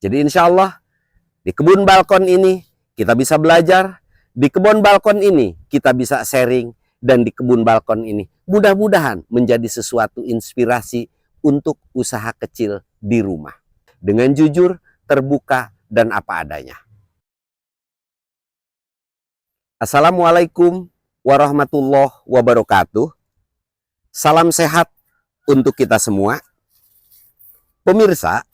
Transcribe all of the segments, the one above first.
Jadi insya Allah di kebun balkon ini kita bisa belajar, di kebun balkon ini kita bisa sharing, dan di kebun balkon ini mudah-mudahan menjadi sesuatu inspirasi untuk usaha kecil di rumah. Dengan jujur, terbuka, dan apa adanya. Assalamualaikum warahmatullahi wabarakatuh. Salam sehat untuk kita semua. Pemirsa,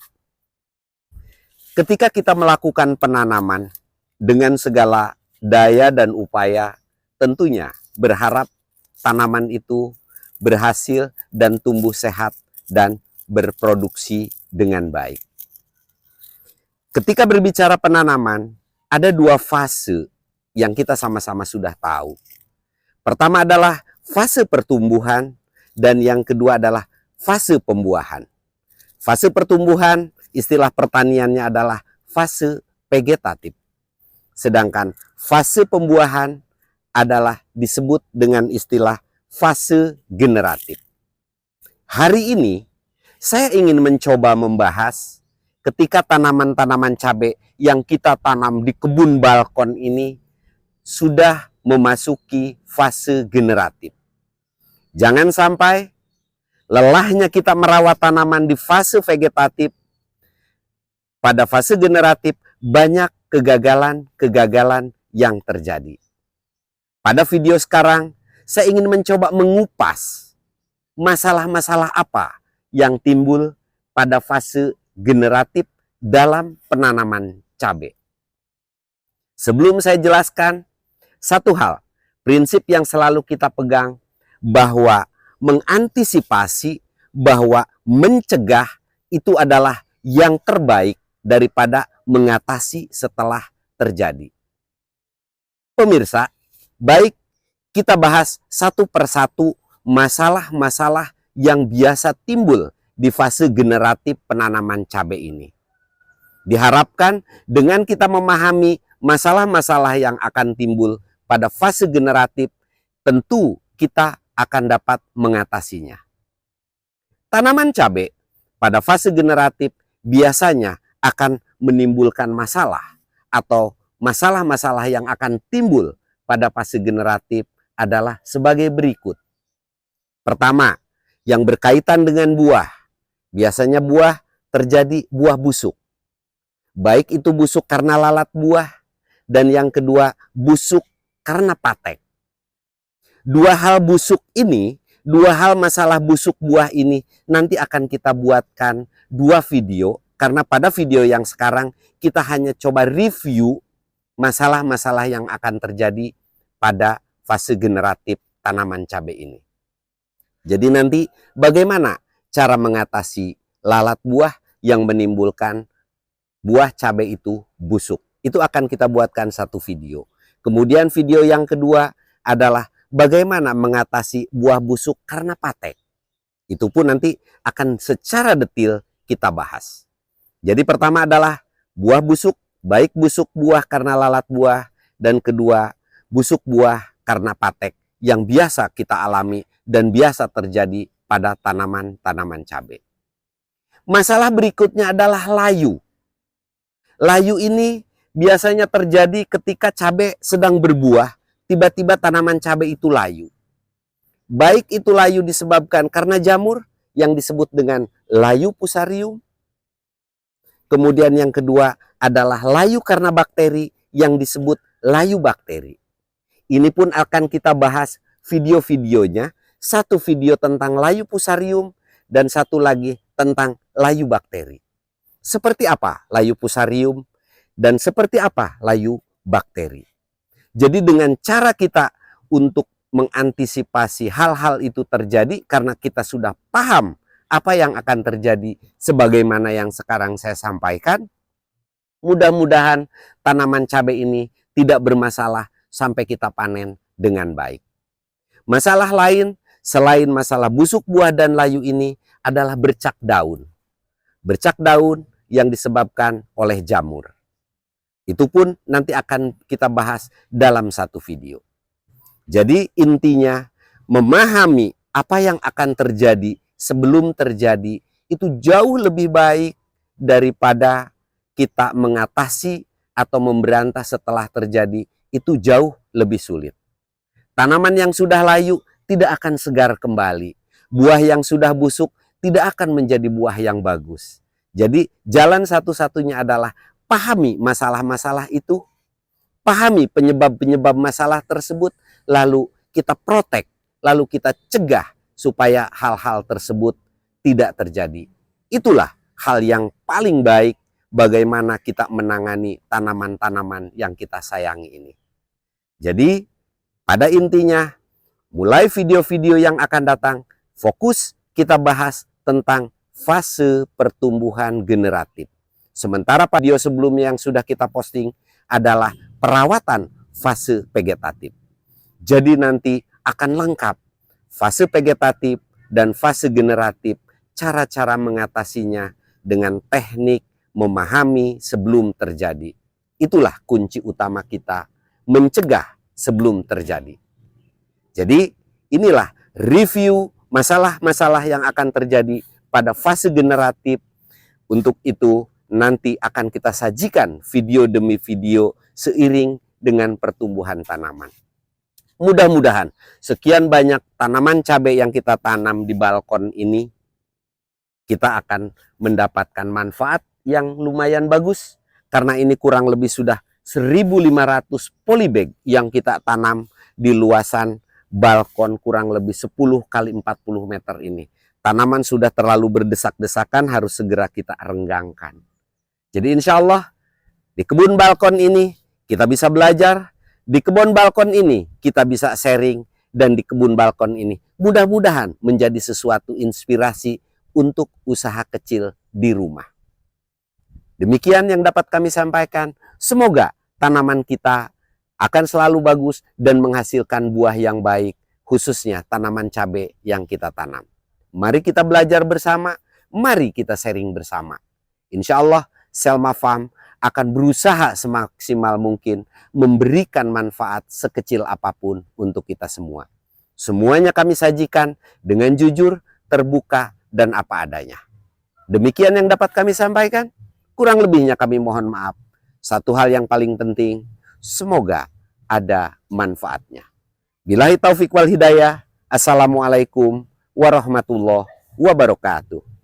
ketika kita melakukan penanaman dengan segala daya dan upaya, tentunya berharap tanaman itu berhasil dan tumbuh sehat dan berproduksi dengan baik. Ketika berbicara penanaman, ada dua fase yang kita sama-sama sudah tahu. Pertama adalah fase pertumbuhan dan yang kedua adalah fase pembuahan. Fase pertumbuhan, istilah pertaniannya adalah fase vegetatif. Sedangkan fase pembuahan adalah disebut dengan istilah fase generatif. Hari ini saya ingin mencoba membahas ketika tanaman-tanaman cabai yang kita tanam di kebun balkon ini sudah memasuki fase generatif. Jangan sampai lelahnya kita merawat tanaman di fase vegetatif, pada fase generatif banyak kegagalan-kegagalan yang terjadi. Pada video sekarang, saya ingin mencoba mengupas masalah-masalah apa yang timbul pada fase generatif dalam penanaman cabai. Sebelum saya jelaskan, satu hal, prinsip yang selalu kita pegang bahwa mengantisipasi, bahwa mencegah itu adalah yang terbaik daripada mengatasi setelah terjadi. Pemirsa, baik kita bahas satu persatu masalah-masalah yang biasa timbul di fase generatif penanaman cabai ini. Diharapkan dengan kita memahami masalah-masalah yang akan timbul pada fase generatif, tentu kita akan dapat mengatasinya. Tanaman cabai pada fase generatif biasanya akan menimbulkan masalah, atau masalah-masalah yang akan timbul pada fase generatif adalah sebagai berikut. Pertama, yang berkaitan dengan buah. Biasanya buah terjadi buah busuk. Baik itu busuk karena lalat buah, dan yang kedua busuk karena patek. Dua hal busuk ini, dua hal masalah busuk buah ini nanti akan kita buatkan dua video, karena pada video yang sekarang kita hanya coba review masalah-masalah yang akan terjadi pada fase generatif tanaman cabai ini. Jadi nanti bagaimana cara mengatasi lalat buah yang menimbulkan buah cabai itu busuk. Itu akan kita buatkan satu video. Kemudian video yang kedua adalah bagaimana mengatasi buah busuk karena patek. Itu pun nanti akan secara detail kita bahas. Jadi pertama adalah buah busuk, baik busuk buah karena lalat buah, dan kedua busuk buah karena patek yang biasa kita alami dan biasa terjadi pada tanaman-tanaman cabai. Masalah berikutnya adalah layu. Layu ini biasanya terjadi ketika cabai sedang berbuah, tiba-tiba tanaman cabai itu layu. Baik itu layu disebabkan karena jamur yang disebut dengan layu fusarium. Kemudian yang kedua adalah layu karena bakteri yang disebut layu bakteri. Ini pun akan kita bahas video-videonya. Satu video tentang layu fusarium dan satu lagi tentang layu bakteri. Seperti apa layu fusarium dan seperti apa layu bakteri. Jadi dengan cara kita untuk mengantisipasi hal-hal itu terjadi karena kita sudah paham apa yang akan terjadi sebagaimana yang sekarang saya sampaikan, mudah-mudahan tanaman cabai ini tidak bermasalah sampai kita panen dengan baik. Masalah lain selain masalah busuk buah dan layu ini adalah bercak daun. Bercak daun yang disebabkan oleh jamur. Itu pun nanti akan kita bahas dalam satu video. Jadi intinya memahami apa yang akan terjadi sebelum terjadi itu jauh lebih baik daripada kita mengatasi atau memberantas setelah terjadi itu jauh lebih sulit. Tanaman yang sudah layu tidak akan segar kembali. Buah yang sudah busuk tidak akan menjadi buah yang bagus. Jadi jalan satu-satunya adalah pahami masalah-masalah itu, pahami penyebab-penyebab masalah tersebut, lalu kita protek, lalu kita cegah supaya hal-hal tersebut tidak terjadi. Itulah hal yang paling baik bagaimana kita menangani tanaman-tanaman yang kita sayangi ini. Jadi, pada intinya, mulai video-video yang akan datang, fokus kita bahas tentang fase pertumbuhan generatif. Sementara pada video sebelumnya yang sudah kita posting adalah perawatan fase vegetatif. Jadi nanti akan lengkap fase vegetatif dan fase generatif, cara-cara mengatasinya dengan teknik memahami sebelum terjadi. Itulah kunci utama kita, mencegah sebelum terjadi. Jadi inilah review masalah-masalah yang akan terjadi pada fase generatif. Untuk itu nanti akan kita sajikan video demi video seiring dengan pertumbuhan tanaman. Mudah-mudahan sekian banyak tanaman cabai yang kita tanam di balkon ini, kita akan mendapatkan manfaat yang lumayan bagus. Karena ini kurang lebih sudah 1.500 polybag yang kita tanam di luasan balkon kurang lebih 10 kali 40 meter ini. Tanaman sudah terlalu berdesak-desakan, harus segera kita renggangkan. Jadi insya Allah di kebun balkon ini kita bisa belajar, di kebun balkon ini kita bisa sharing, dan di kebun balkon ini mudah-mudahan menjadi sesuatu inspirasi untuk usaha kecil di rumah. Demikian yang dapat kami sampaikan. Semoga tanaman kita akan selalu bagus dan menghasilkan buah yang baik, khususnya tanaman cabai yang kita tanam. Mari kita belajar bersama, mari kita sharing bersama. Insya Allah Selma Farm akan berusaha semaksimal mungkin memberikan manfaat sekecil apapun untuk kita semua. Semuanya kami sajikan dengan jujur, terbuka, dan apa adanya. Demikian yang dapat kami sampaikan. Kurang lebihnya kami mohon maaf. Satu hal yang paling penting, semoga ada manfaatnya. Billahi taufiq wal hidayah. Assalamualaikum warahmatullahi wabarakatuh.